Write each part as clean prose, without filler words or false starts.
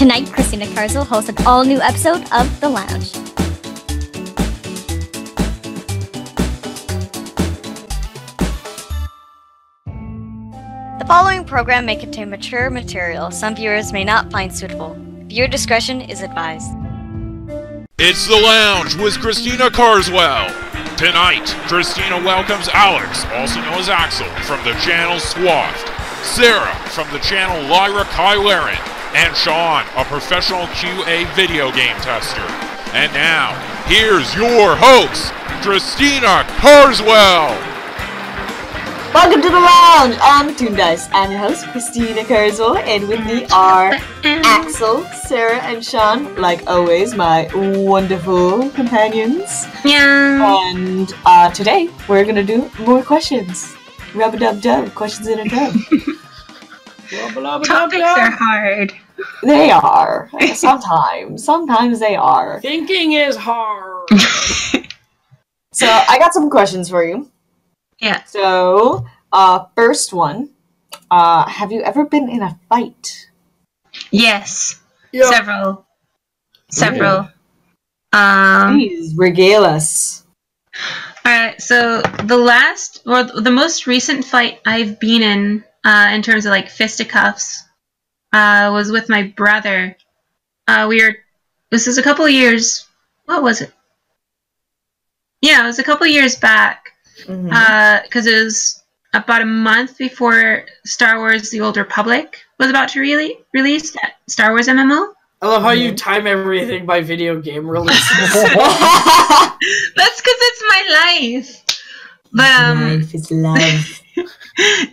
Tonight, Christina Carswell hosts an all-new episode of The Lounge. The following program may contain mature material some viewers may not find suitable. Viewer discretion is advised. It's The Lounge with Christina Carswell. Tonight, Christina welcomes Alex, also known as Axel, from the channel Swathed, Sarah from the channel Lyra Kylaren, and Sean, a professional QA video game tester. And now, here's your host, Christina Carswell. Welcome to The Lounge on TOONDISE. I'm your host, Christina Carswell, and with me are Axel, Sarah, and Sean, like always, my wonderful companions. Yeah. And today, we're gonna do more questions. Rub-a-dub-dub, questions in a tub. Topics are hard. They are. Sometimes they are. Thinking is hard. So, I got some questions for you. Yeah. So, first one. Have you ever been in a fight? Yes. Yep. Several. Please, regale us. Alright, so the most recent fight I've been in terms of like fisticuffs, was with my brother. This is a couple of years, what was it? Yeah, it was a couple of years back. Because it was about a month before Star Wars The Old Republic was about to release that Star Wars MMO. I love how you time everything by video game releases. That's because it's my life. But Life is love.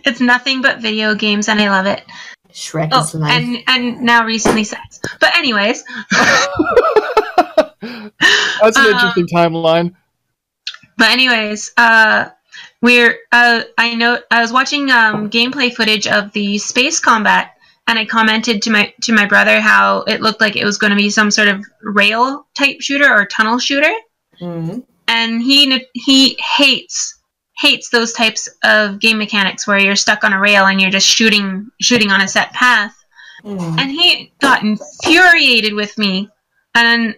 it's nothing but video games and I love it. Shrek is life. And now recently sex. But anyways. That's an interesting timeline. But anyways, I was watching gameplay footage of the space combat, and I commented to my brother how it looked like it was going to be some sort of rail type shooter or tunnel shooter, and he hates those types of game mechanics where you're stuck on a rail and you're just shooting on a set path, and he got infuriated with me, and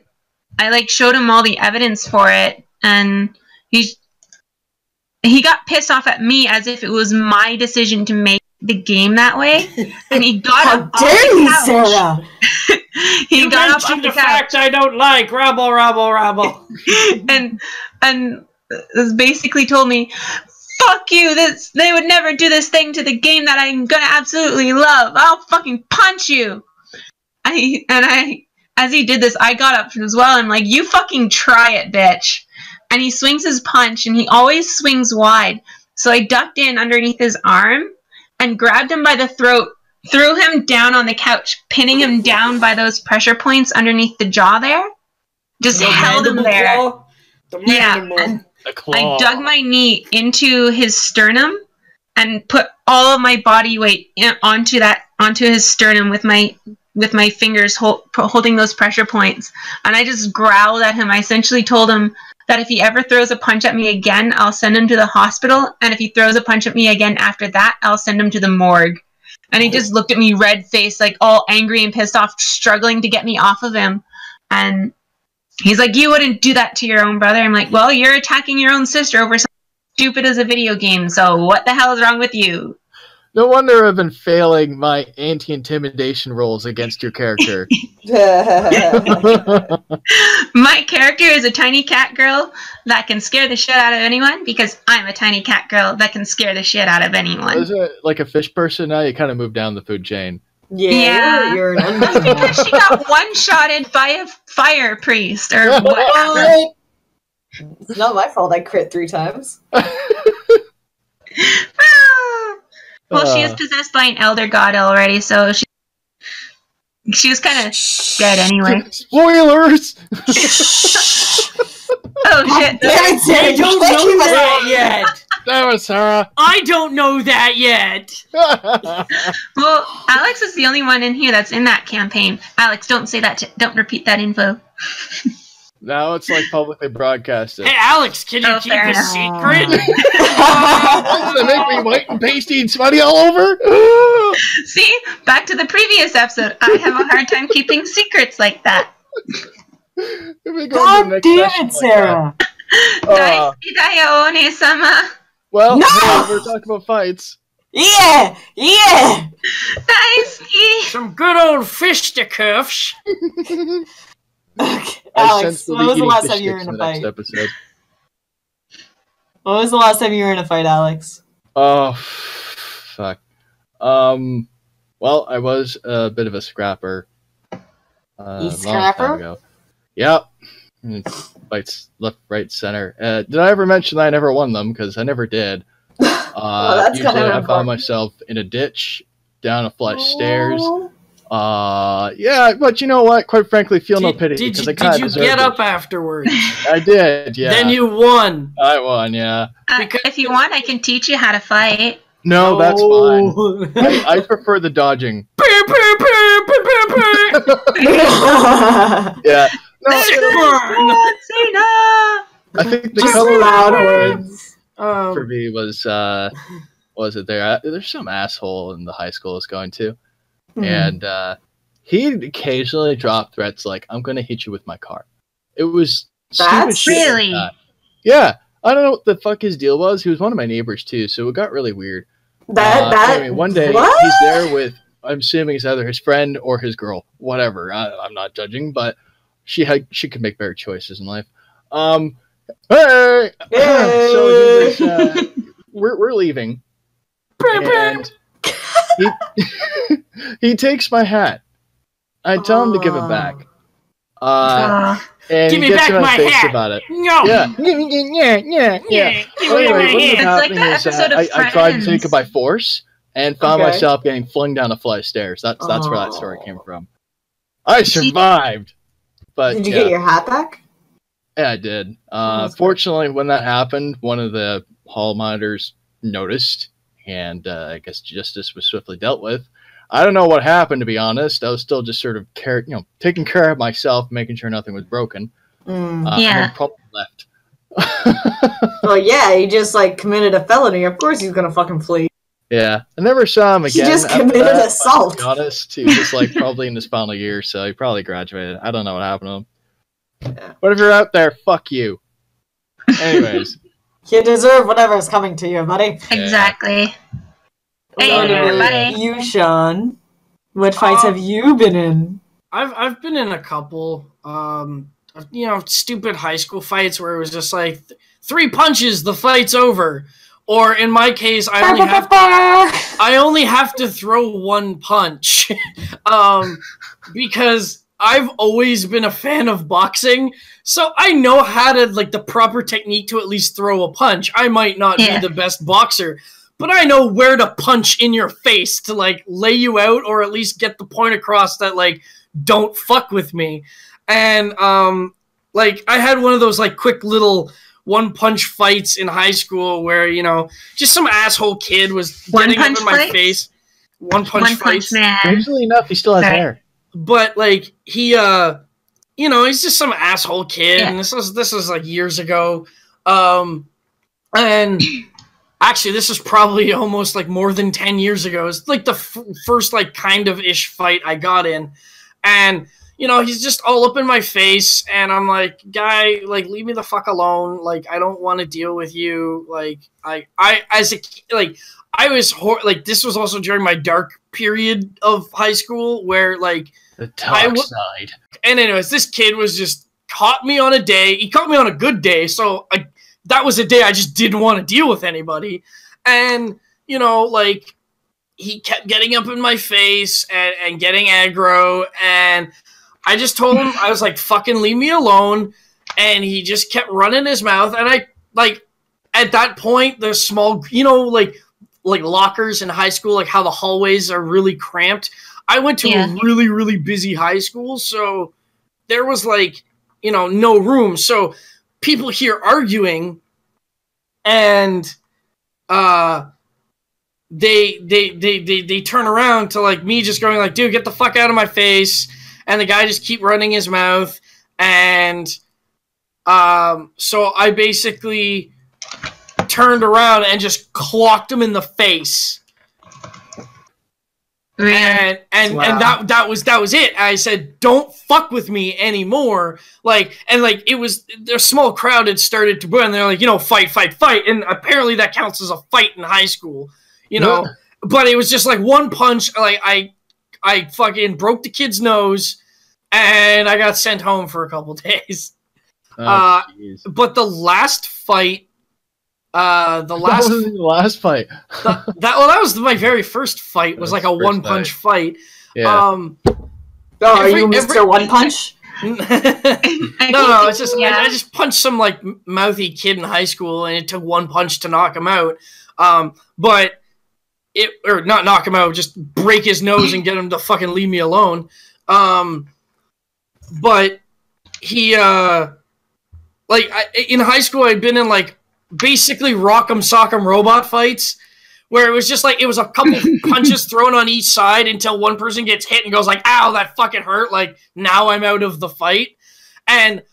I showed him all the evidence for it, and he got pissed off at me as if it was my decision to make the game that way, and he got How up dare you, off the couch. Sarah? He you got up mentioned off the the couch, fact I don't like. Rabble. and basically told me, "Fuck you! They would never do this thing to the game that I'm gonna absolutely love. I'll fucking punch you." As he did this, I got up as well. I'm like, "You fucking try it, bitch." And he swings his punch, and he always swings wide. So I ducked in underneath his arm and grabbed him by the throat, threw him down on the couch, pinning him down by those pressure points underneath the jaw there. Just held him there. Claw? Yeah, and I dug my knee into his sternum and put all of my body weight onto his sternum with my fingers holding those pressure points. And I just growled at him. I essentially told him that if he ever throws a punch at me again, I'll send him to the hospital. And if he throws a punch at me again after that, I'll send him to the morgue. And he just looked at me red-faced, like all angry and pissed off, struggling to get me off of him. And he's like, "You wouldn't do that to your own brother." I'm like, "Well, you're attacking your own sister over something stupid as a video game, so what the hell is wrong with you?" No wonder I've been failing my anti-intimidation rolls against your character. My character is a tiny cat girl that can scare the shit out of anyone because I'm a tiny cat girl that can scare the shit out of anyone. Is it like a fish person now? You kind of moved down the food chain. Yeah. You're an That's because she got one-shotted by a fire priest or whatever. It's not my fault I crit 3 times. Well, she is possessed by an elder god already, so she was kind of dead anyway. Spoilers! Oh shit! Damn it, Sarah, I don't know that yet. Damn it, Sarah! I don't know that yet. Well, Alex is the only one in here that's in that campaign. Alex, don't say that. Don't repeat that info. Now it's like publicly broadcasted. Hey, Alex, can you keep a secret? Why does it make me white and pasty and smutty all over? See? Back to the previous episode. I have a hard time keeping secrets like that. God damn it, Sarah! Well, No! hey, we're talking about fights. Yeah! Yeah! Some good old fisticuffs. Okay. I Alex, sense we'll when be was the eating last fish time you were sticks in a the next fight? episode. When was the last time you were in a fight, Alex? Oh, fuck. Well, I was a bit of a scrapper. Long time ago. Yep. Fights left, right, center. Did I ever mention that I never won them? Because I never did. Well, that's usually kind of I important. found myself in a ditch, down a flight of stairs. Yeah, but you know what? Quite frankly, feel no pity because I kind of Did you get up afterwards? I did, yeah. Then you won. I won, yeah. If you want, I can teach you how to fight. No, that's fine. I prefer the dodging. Yeah. No, I think the Just color loud words. for me was it there? There's some asshole in the high school I was going to, and he'd occasionally drop threats like, "I'm going to hit you with my car." It was stupid That's shit like really? that. Yeah, I don't know what the fuck his deal was. He was one of my neighbors too, so it got really weird. Anyway, one day what? he's there with, I'm assuming it's either his friend or his girl, whatever. I'm not judging, but she could make better choices in life. Hey! So he was, we're leaving, and he takes my hat. I tell him to give it back. And Give he me gets back in my my face hat. about it. No. Yeah. Yeah. Give me my Anyway, what hand. was It's like happening that is episode of I tried to take Friends. it by force and found Okay. myself getting flung down a flight of stairs. That's where that story Oh. came from. I survived. But Did you yeah, get your hat back? yeah, I did. That's good. Fortunately, when that happened, one of the hall monitors noticed, and I guess justice was swiftly dealt with. I don't know what happened, to be honest. I was still just sort of taking care of myself, making sure nothing was broken. And Yeah. then promptly left. Well, yeah, he just like committed a felony. Of course he's gonna fucking flee. Yeah, I never saw him He again. just after committed that, assault. To be honest, he was just like probably in his final year, so he probably graduated. I don't know what happened to him. Yeah. But if you're out there, fuck you. Anyways, You deserve whatever's coming to you, buddy. Exactly. What Hey, about everybody. you, Sean? What fights have you been in? I've been in a couple, stupid high school fights where it was just like 3 punches, the fight's over. Or in my case, I only have to throw 1 punch, because I've always been a fan of boxing, so I know how to the proper technique to at least throw a punch. I might not be the best boxer, but I know where to punch in your face to lay you out, or at least get the point across that don't fuck with me. And I had one of those quick little 1-punch fights in high school where just some asshole kid was getting up in my face. 1-punch fights. Man. strangely enough, he still has hair. But he he's just some asshole kid, and this was years ago. And actually, this is probably almost more than 10 years ago. It's the first kind of ish fight I got in, and he's just all up in my face, and I'm like, guy, leave me the fuck alone. I don't want to deal with you. I as a I was this was also during my dark period of high school where The dark side. and anyways, this kid was just caught me on a day. He caught me on a good day, so that was a day I just didn't want to deal with anybody. And he kept getting up in my face and getting aggro, and I just told him, I was like, fucking leave me alone. And he just kept running his mouth, and I at that point, the small like lockers in high school, how the hallways are really cramped. I went to a really, really busy high school, so there was no room. So people here arguing, and they turn around to me just going dude, get the fuck out of my face. And the guy just keep running his mouth, and So I basically turned around and just clocked him in the face. And that was it. I said, "Don't fuck with me anymore." It was their small crowd had started to boo, and they're like, fight, and apparently that counts as a fight in high school, But it was just like one punch. I fucking broke the kid's nose, and I got sent home for a couple days. But the last fight. That was my very first fight. Was like a one-punch fight. Yeah. Are you Mr. One Punch? No. It's just I just punched some like mouthy kid in high school, and it took one punch to knock him out. But or not knock him out, just break his nose and get him to fucking leave me alone. But he in high school I'd been in like basically rock'em sock'em robot fights where it was just like it was a couple punches thrown on each side until one person gets hit and goes like, "Ow, that fucking hurt." Like, now I'm out of the fight. And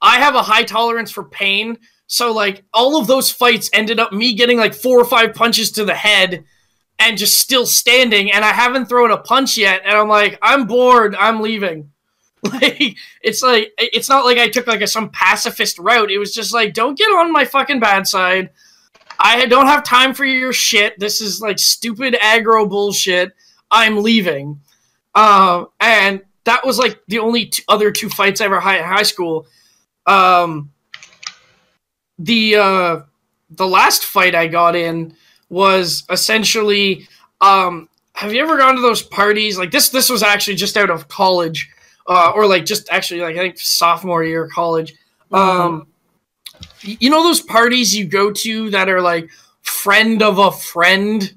I have a high tolerance for pain, so like all of those fights ended up me getting like 4 or 5 punches to the head and just still standing, and I haven't thrown a punch yet, and I'm like, I'm bored, I'm leaving. It's not like I took like some pacifist route. It was just like, don't get on my fucking bad side. I don't have time for your shit. This is like stupid aggro bullshit. I'm leaving. And that was like the only other 2 fights I ever had in high school. The last fight I got in was essentially, have you ever gone to those parties? Like this was actually just out of college. Or like just actually like I think sophomore year of college. Those parties you go to that are like friend of a friend?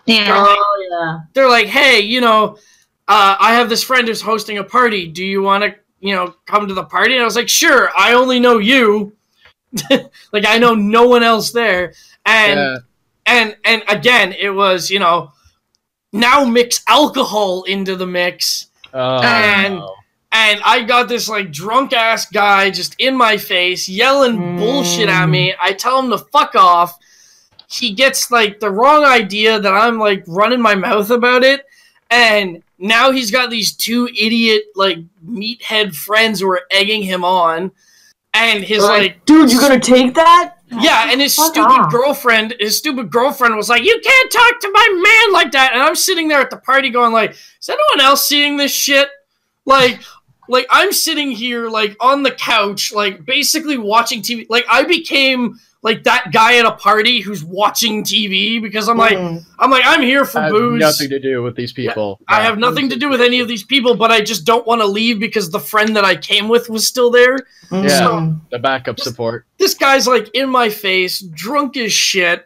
Yeah. They're like, "Hey, I have this friend who's hosting a party. Do you want to, come to the party?" And I was like, "Sure, I only know you." Like, I know no one else there. And again, it was, now mix alcohol into the mix. And I got this like drunk ass guy just in my face yelling bullshit at me. I tell him to fuck off. He gets like the wrong idea that I'm like running my mouth about it. And now he's got these 2 idiot like meathead friends who are egging him on. And his like, "Dude, you gonna take that?" Yeah, and his stupid girlfriend was like, "You can't talk to my man like that." And I'm sitting there at the party going like, "Is anyone else seeing this shit?" Like I'm sitting here like on the couch, like basically watching TV. Like I became like that guy at a party who's watching TV because I'm here for booze. I have nothing to do with these people. Yeah, I have nothing to do with any of these people, but I just don't want to leave because the friend that I came with was still there. Yeah, so, the backup support. This guy's like in my face, drunk as shit.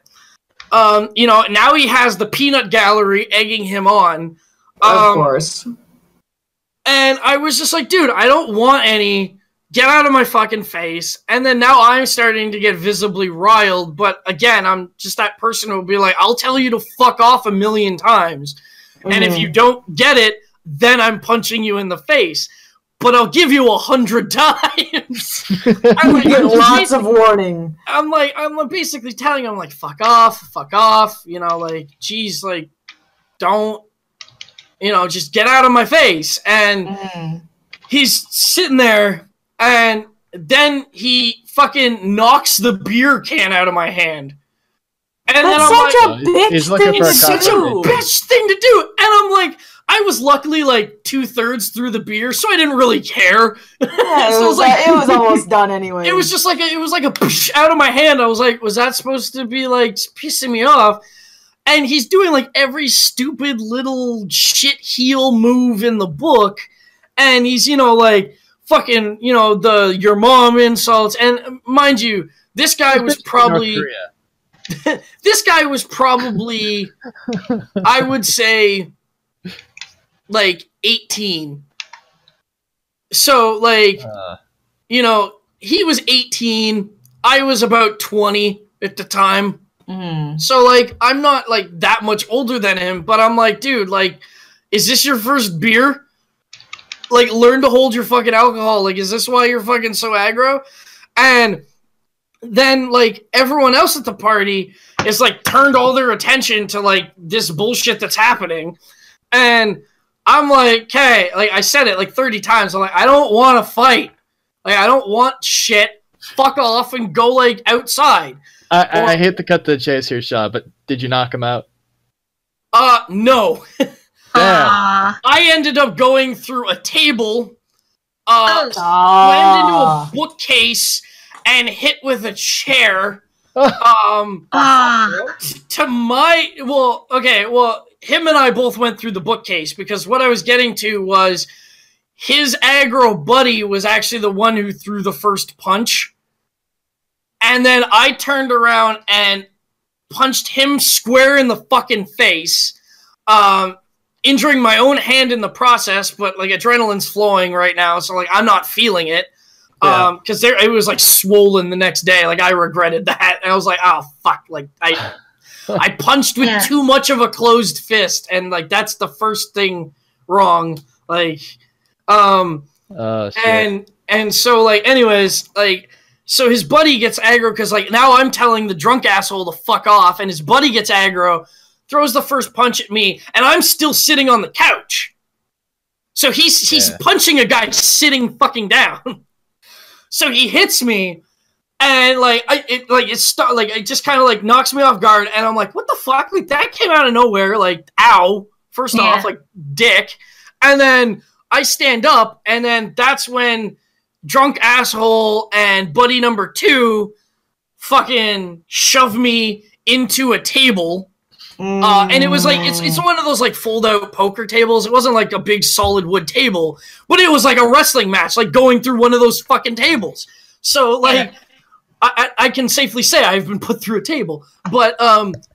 Now he has the peanut gallery egging him on. Of course. And I was just like, dude, I don't want any. Get out of my fucking face. And then now I'm starting to get visibly riled. But again, I'm just that person who will be like, I'll tell you to fuck off 1,000,000 times. And if you don't get it, then I'm punching you in the face. But I'll give you 100 times. I'm like, get lots of warning. I'm basically telling him, like, fuck off. Like, geez, like, don't. Just get out of my face. And he's sitting there, and then he fucking knocks the beer can out of my hand. And then I'm like, it's such a bitch thing to do. And I'm like, I was luckily like 2/3 through the beer, so I didn't really care. Yeah, so it was almost done anyway. It was just like it was like a push out of my hand. I was like, was that supposed to be like pissing me off? And he's doing like every stupid little shit heel move in the book, and he's like fucking your mom insults. And mind you, this guy was probably I would say like 18. So like he was 18, I was about 20 at the time. So like I'm not like that much older than him, but I'm like, dude, like, is this your first beer? Like, learn to hold your fucking alcohol. Like, is this why you're fucking so aggro? And then, like, everyone else at the party is, like, turned all their attention to, like, this bullshit that's happening. And I'm like, okay, like, I said it, like, 30 times. I'm like, I don't want to fight. Like, I don't want shit. Fuck off and go, like, outside. I hate to cut to the chase here, Shaw, but did you knock him out? No. I ended up going through a table, slammed into a bookcase, and hit with a chair. To my... Well, okay, well, him and I both went through the bookcase, because what I was getting to was his aggro buddy was actually the one who threw the first punch. And then I turned around and punched him square in the fucking face, injuring my own hand in the process, but, like, adrenaline's flowing right now, so, like, I'm not feeling it. Because it was, like, swollen the next day. Like, I regretted that. And I was like, oh, fuck. Like, I punched with too much of a closed fist, and, like, that's the first thing wrong. Like, and so, like, anyways, like... So his buddy gets aggro because, like, now I'm telling the drunk asshole to fuck off, and his buddy gets aggro, throws the first punch at me, and I'm still sitting on the couch. So he's punching a guy sitting fucking down. So he hits me, and, like, it just kind of, like, knocks me off guard, and I'm like, what the fuck? Like, that came out of nowhere. Like, ow. First off, like, dick. And then I stand up, and then that's when drunk asshole and buddy number 2 fucking shove me into a table. And it was like, it's one of those, like, fold-out poker tables. It wasn't like a big solid wood table, but it was like a wrestling match, like going through one of those fucking tables. So, like, I can safely say I've been put through a table. But,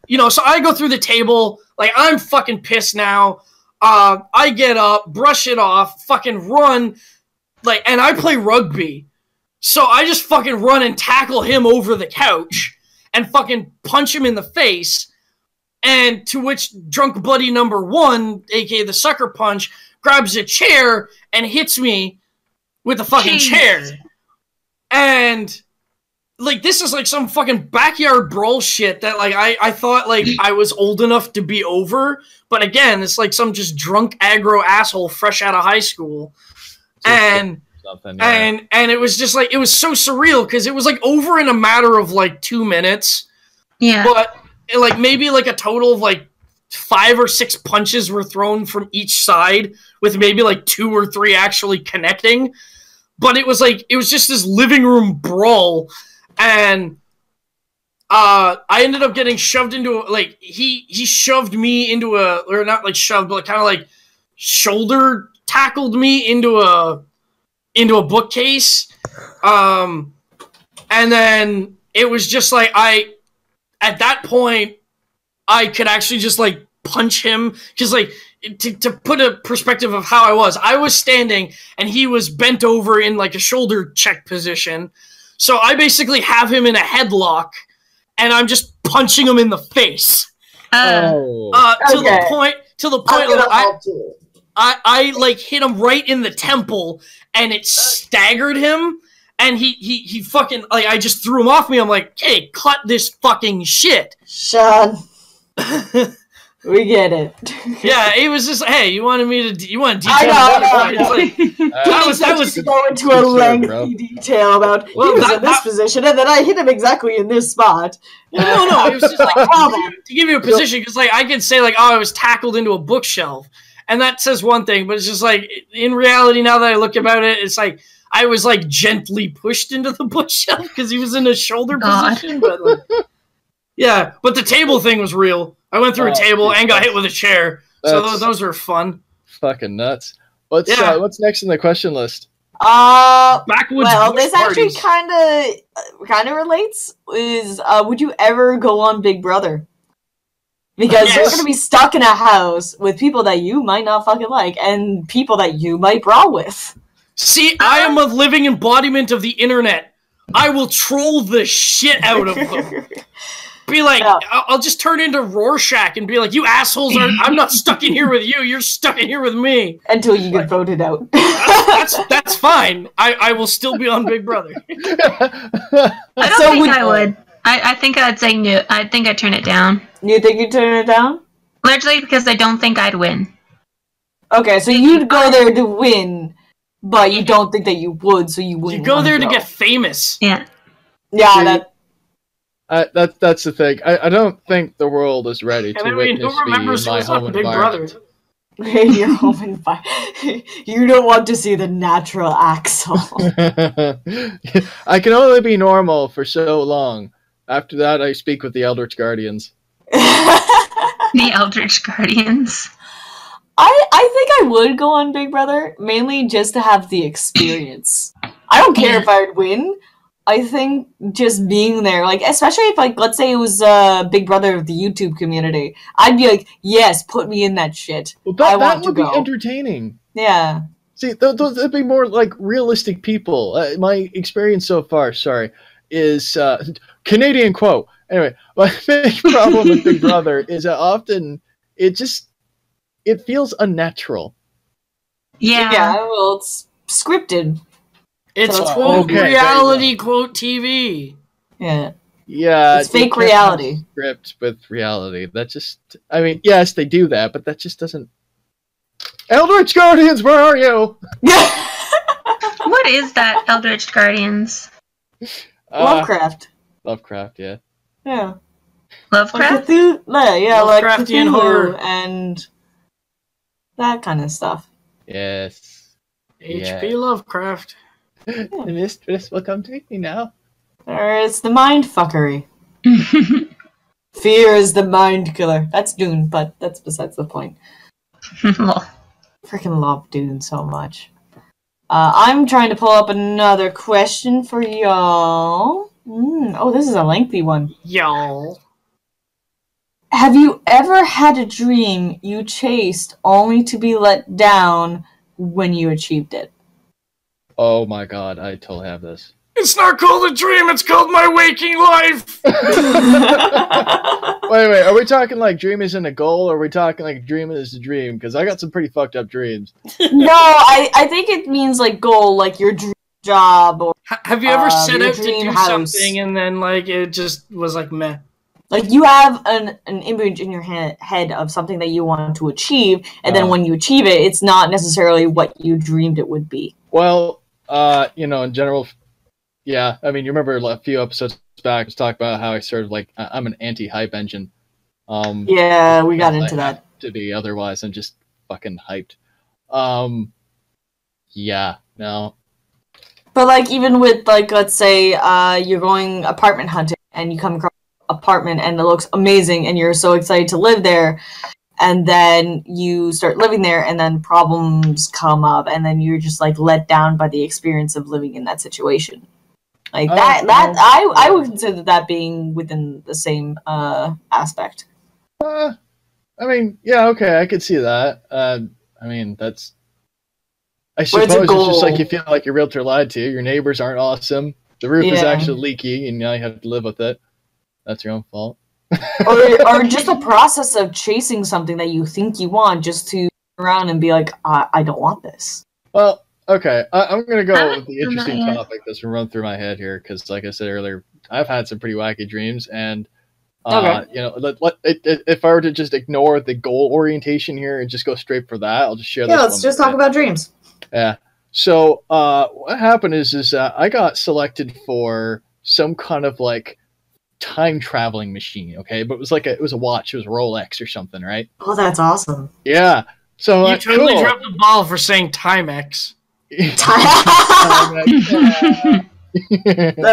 you know, so I go through the table, like, I'm fucking pissed now. I get up, brush it off, fucking run. Like, and I play rugby, so I just fucking run and tackle him over the couch and fucking punch him in the face, and to which drunk buddy number 1, aka the sucker punch, grabs a chair and hits me with the fucking chair. And, like, this is like some fucking backyard brawl shit that, like, I thought, like, I was old enough to be over, but again, it's like some just drunk aggro asshole fresh out of high school. And it was just like, it was so surreal because it was like over in a matter of like 2 minutes. Yeah. But like maybe like a total of like 5 or 6 punches were thrown from each side, with maybe like 2 or 3 actually connecting. But it was like, it was just this living room brawl. And I ended up getting shoved into like, he shoved me into a, or not like shoved, but kind of like shoulder tackled me into a bookcase. And then it was just like, at that point, I could actually just like punch him. Cause like, to put a perspective of how I was standing and he was bent over in like a shoulder check position. So I basically have him in a headlock and I'm just punching him in the face. To the point that I like hit him right in the temple and it staggered him, and he fucking, like, I just threw him off me. I'm like, hey, cut this fucking shit. Sean. We get it. Yeah, it was just, hey, you want to detail? I know. Like, that was to go into a lengthy detail about he was in this position, and then I hit him exactly in this spot. No, it was just like to give you a position, because like I could say like, oh, I was tackled into a bookshelf, and that says one thing, but it's just like in reality, now that I look about it, it's like I was like gently pushed into the bookshelf because he was in a shoulder position. But like, yeah, but the table thing was real. I went through a table and got hit with a chair. So those are fun. Fucking nuts. What's next in the question list? Backwoods. Well, this actually kind of relates. Would you ever go on Big Brother? Because you're gonna be stuck in a house with people that you might not fucking like, and people that you might brawl with. See, I am a living embodiment of the internet. I will troll the shit out of them. Be like, I'll just turn into Rorschach and be like, you assholes I'm not stuck in here with you, you're stuck in here with me. Until you get voted out. That's fine. I will still be on Big Brother. I don't think I would. I think I'd say no. I think I'd turn it down. You think you'd turn it down? Largely because I don't think I'd win. Okay, so you'd go there to win, but you don't think that you would, so you wouldn't. You go there to get famous. Yeah. Yeah, that's the thing. I don't think the world is ready to witness me in my home environment. Your home environment. You don't want to see the natural Axel. I can only be normal for so long. After that, I speak with the Eldritch Guardians. The Eldritch Guardians. I think I would go on Big Brother, mainly just to have the experience. I don't care if I would win. I think just being there, like, especially if, like, let's say it was Big Brother of the YouTube community, I'd be like, yes, put me in that shit. Well, that would be entertaining. Yeah. See, that'd be more like realistic people. My experience so far, is Canadian quote. Anyway, my big problem with Big Brother is that often it feels unnatural. Yeah. Yeah, well, it's scripted. It's So quote reality quote TV. Yeah. Yeah. It's fake reality. Script with reality. That just, I mean, yes, they do that, but that just doesn't. Eldritch Guardians, where are you? What is that, Eldritch Guardians? Lovecraft. Lovecraft, yeah. Yeah. Lovecraft? Like like Lovecraftian Cthulhu horror. and that kind of stuff. Yes. H.P. Lovecraft. The mistress will come to meet me now. Or it's the mind fuckery. Fear is the mind killer. That's Dune, but that's besides the point. Freaking love Dune so much. I'm trying to pull up another question for y'all. Oh, this is a lengthy one. Y'all. Have you ever had a dream you chased only to be let down when you achieved it? Oh my god, I totally have this. It's not called a dream, it's called my waking life! Wait, are we talking like dream isn't a goal, or are we talking like dream is a dream? Because I got some pretty fucked up dreams. No, I think it means like goal, like your dream job, or have you ever set out to do house. something and then like it just was like meh? Like you have an image in your head of something that you want to achieve, and then when you achieve it, it's not necessarily what you dreamed it would be. Well, in general, yeah. I mean, you remember a few episodes back, I was talking about how I sort of like, I'm an anti-hype engine. Yeah, we got into that. To be otherwise, I'm just fucking hyped. Yeah, no. But like, even with like, let's say, you're going apartment hunting, and you come across an apartment, and it looks amazing, and you're so excited to live there. And then you start living there, and then problems come up, and then you're just like let down by the experience of living in that situation. Like I would consider that being within the same aspect. I mean, yeah, okay, I could see that. I mean, that's. I suppose it's just like you feel like your realtor lied to you. Your neighbors aren't awesome. The roof is actually leaking, and now you have to live with it. That's your own fault. or just a process of chasing something that you think you want, just to turn around and be like, I don't want this. Well, okay, I'm gonna go with the interesting topic that's been run through my head here, because, like I said earlier, I've had some pretty wacky dreams, and if I were to just ignore the goal orientation here and just go straight for that, I'll just share. Yeah, let's just talk about dreams. Yeah. So what happened is I got selected for some kind of like time traveling machine, okay, but it was a watch, it was a Rolex or something, right? Oh, that's awesome. Yeah. So you totally dropped the ball for saying Timex. That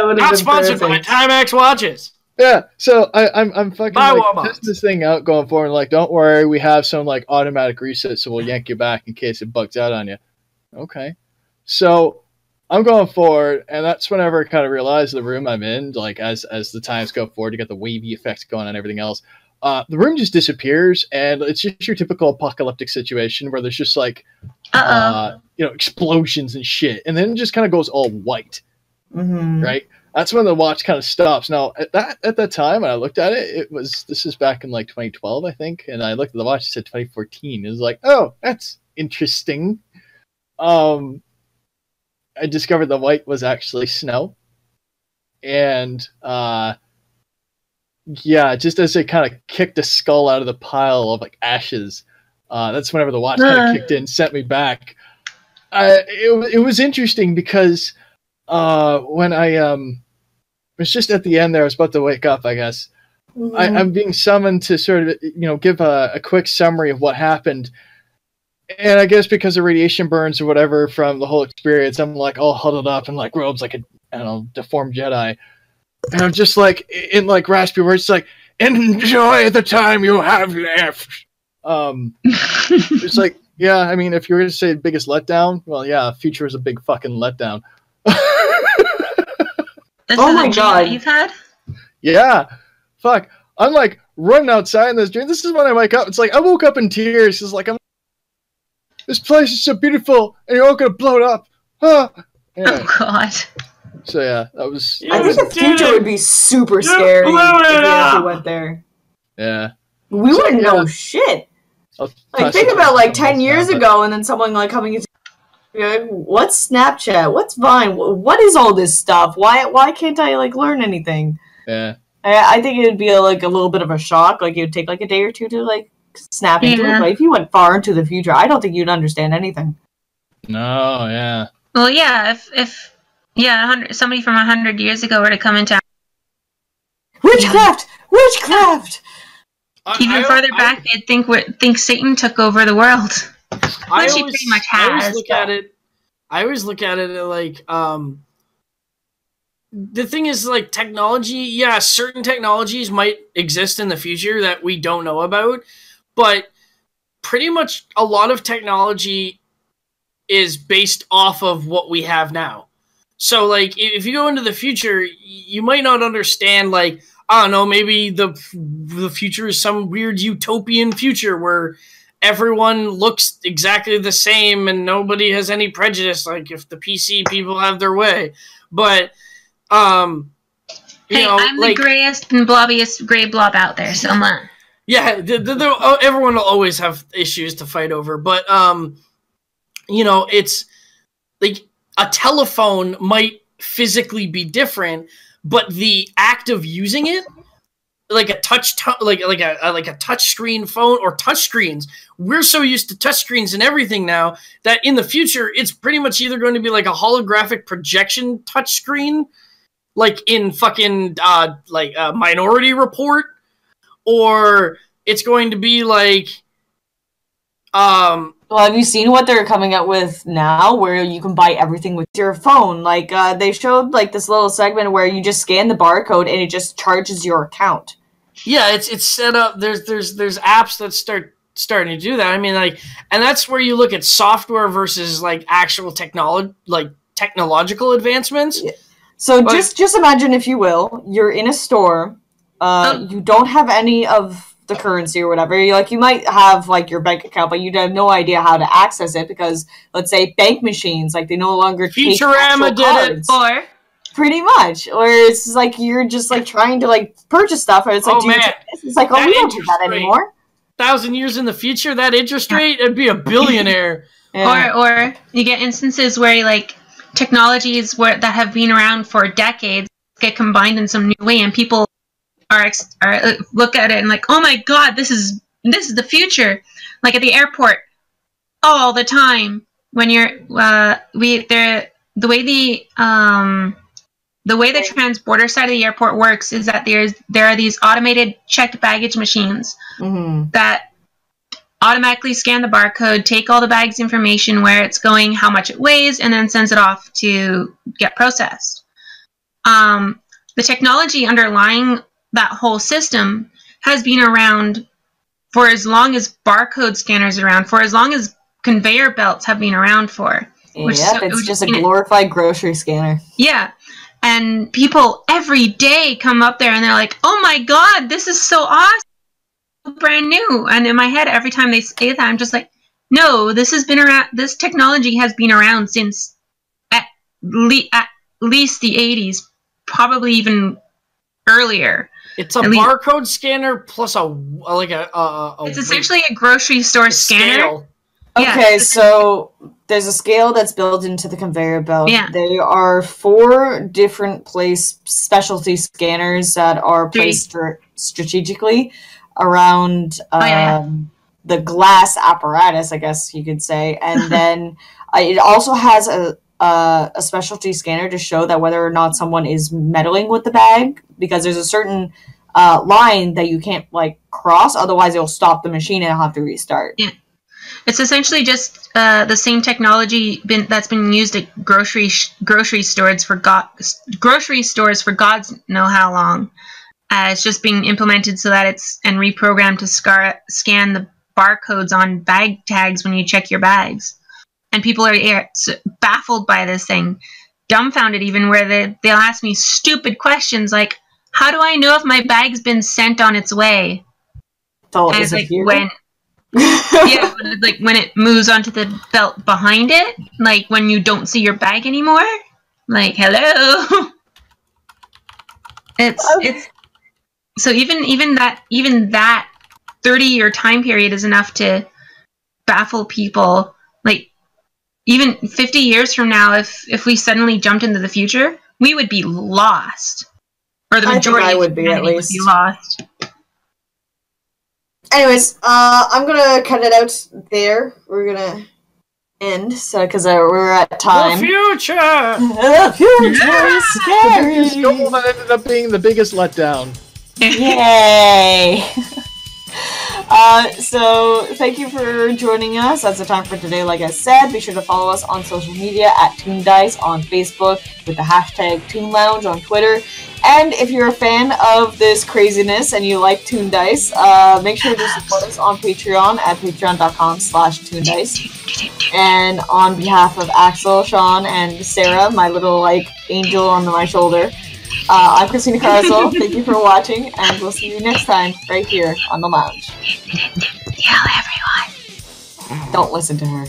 would have not sponsored by Timex watches. Yeah, so I'm fucking testing this thing out, going forward, like, don't worry, we have some like automatic reset, so we'll yank you back in case it bugs out on you. Okay. So I'm going forward, and that's whenever I kind of realize the room I'm in, like as the times go forward, you got the wavy effects going on and everything else. The room just disappears, and it's just your typical apocalyptic situation where there's just like, explosions and shit, and then it just kind of goes all white, right? That's when the watch kind of stops. Now, at that time, when I looked at it, this is back in like 2012, I think, and I looked at the watch, it said 2014. It was like, oh, that's interesting. I discovered the white was actually snow. And yeah, just as it kind of kicked a skull out of the pile of like ashes, that's whenever the watch kind of kicked in, sent me back. It was interesting because when I it was just at the end there, I was about to wake up, I guess. I'm being summoned to sort of, give a quick summary of what happened. And I guess because of radiation burns or whatever from the whole experience, I'm like all huddled up in like robes like a, I don't know, deformed Jedi. And I'm just like, in like raspy words, like, enjoy the time you have left. It's like, yeah, I mean, if you were to say biggest letdown, well, yeah, Future is a big fucking letdown. This Oh is my a dream God. that you've had? Yeah. Fuck. I'm like running outside in this dream. This is when I wake up. It's like I woke up in tears. It's like this place is so beautiful, and you're all gonna blow it up. Ah. Anyway, Oh God. so yeah, that was. I think the future would be super scary if we actually went there. Yeah. We wouldn't know shit. Like, think about like 10 years ago, and then someone like coming into, like, what's Snapchat? What's Vine? What is all this stuff? Why can't I like learn anything? Yeah. I think it would be like a little bit of a shock. Like, it would take like a day or two to like snap into it. But if you went far into the future, I don't think you'd understand anything. No. Yeah. Well, yeah. If somebody from 100 years ago were to come into Witchcraft. even further back, they'd think Satan took over the world, which he pretty much has. I always look at it like the thing is, like, technology. Yeah, certain technologies might exist in the future that we don't know about, but pretty much a lot of technology is based off of what we have now. So, like, if you go into the future, you might not understand, like, I don't know, maybe the future is some weird utopian future where everyone looks exactly the same and nobody has any prejudice, like if the PC people have their way. But, I'm the grayest and blobbiest gray blob out there, so I'm not. Yeah, everyone will always have issues to fight over, but, it's like a telephone might physically be different, but the act of using it, like a touch screen phone or touch screens, we're so used to touch screens and everything now that in the future it's pretty much either going to be like a holographic projection touch screen, like in fucking Minority Report, or it's going to be like Well, have you seen what they're coming out with now, where you can buy everything with your phone? Like, they showed like this little segment where you just scan the barcode and it just charges your account. Yeah, it's set up. There's apps that starting to do that. I mean, like, and that's where you look at software versus like actual technological advancements. Yeah. So just imagine, if you will, you're in a store. You don't have any of the currency or whatever. You might have like your bank account, but you have no idea how to access it because, let's say, bank machines, like, they no longer take Futurama did cards. it, Or pretty much, or it's like you're just like trying to like purchase stuff, and it's like, it's like, we don't do that anymore. 1,000 years in the future, that interest rate, it'd be a billionaire. Yeah. Or you get instances where like technologies that have been around for decades get combined in some new way, and people are look at it and like, oh my God, this is the future. Like at the airport, all the time when you're the way the transborder side of the airport works is that there are these automated checked baggage machines that automatically scan the barcode, take all the bag's information, where it's going, how much it weighs, and then sends it off to get processed. The technology underlying that whole system has been around for as long as barcode scanners are around, for as long as conveyor belts have been around for. It's just a glorified grocery scanner. Yeah. And people every day come up there and they're like, oh my God, this is so awesome, brand new. And in my head, every time they say that, I'm just like, no, this technology has been around since at least the 80s, probably even earlier. It's a barcode scanner plus a it's essentially a grocery store scanner. Scale. Okay, so there's a scale that's built into the conveyor belt. Yeah. There are 4 different specialty scanners that are placed strategically around the glass apparatus, I guess you could say. And then it also has a specialty scanner to show that whether or not someone is meddling with the bag, because there's a certain line that you can't like cross, otherwise it'll stop the machine and it'll have to restart. Yeah. It's essentially just the same technology that's been used at grocery stores for God's know how long. It's just being implemented so that and reprogrammed to scan the barcodes on bag tags when you check your bags. And people are baffled by this thing, dumbfounded even, where they'll ask me stupid questions like, "How do I know if my bag's been sent on its way?" So and it's like when it moves onto the belt behind it, like when you don't see your bag anymore, like hello. it's so even that 30-year time period is enough to baffle people. Like even 50 years from now, if we suddenly jumped into the future, we would be lost, or the majority would be at least would be lost. Anyways, I'm gonna cut it out there. We're gonna end, because we're at time. The future! The future is scary! The goal that ended up being the biggest letdown. Yay! So, thank you for joining us. That's the time for today, like I said. Be sure to follow us on social media at TOONDISE on Facebook, with the hashtag ToonLounge on Twitter. And if you're a fan of this craziness and you like TOONDISE, make sure to support us on Patreon at patreon.com/ToonDice. And on behalf of Axel, Sean, and Sarah, my little, angel on my shoulder, I'm Christina Carswell. Thank you for watching, and we'll see you next time, right here on the lounge. Yell, everyone. Don't listen to her.